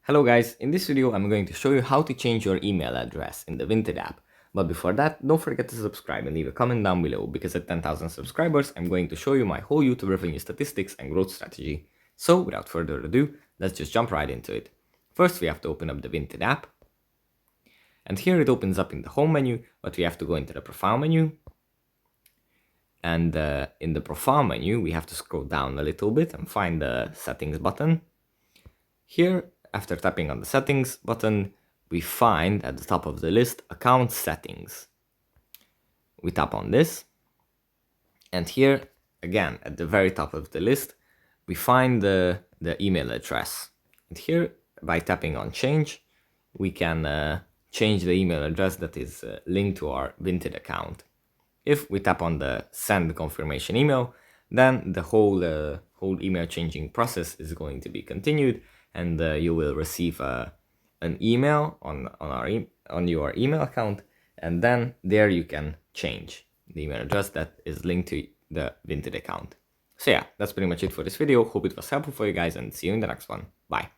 Hello guys, in this video I'm going to show you how to change your email address in the Vinted app. But before that, don't forget to subscribe and leave a comment down below, because at 10,000 subscribers I'm going to show you my whole YouTube revenue statistics and growth strategy. So without further ado, let's just jump right into it. First we have to open up the Vinted app. And here it opens up in the home menu, but we have to go into the profile menu. And in the profile menu we have to scroll down a little bit and find the settings button. Here, after tapping on the settings button, we find at the top of the list account settings. We tap on this, and here again at the very top of the list we find the email address. And here, by tapping on change, we can change the email address that is linked to our Vinted account. If we tap on the send confirmation email, then the whole email changing process is going to be continued, and you will receive an email on your email account, and then there you can change the email address that is linked to the Vinted account. So yeah, that's pretty much it for this video. Hope it was helpful for you guys, and see you in the next one. Bye.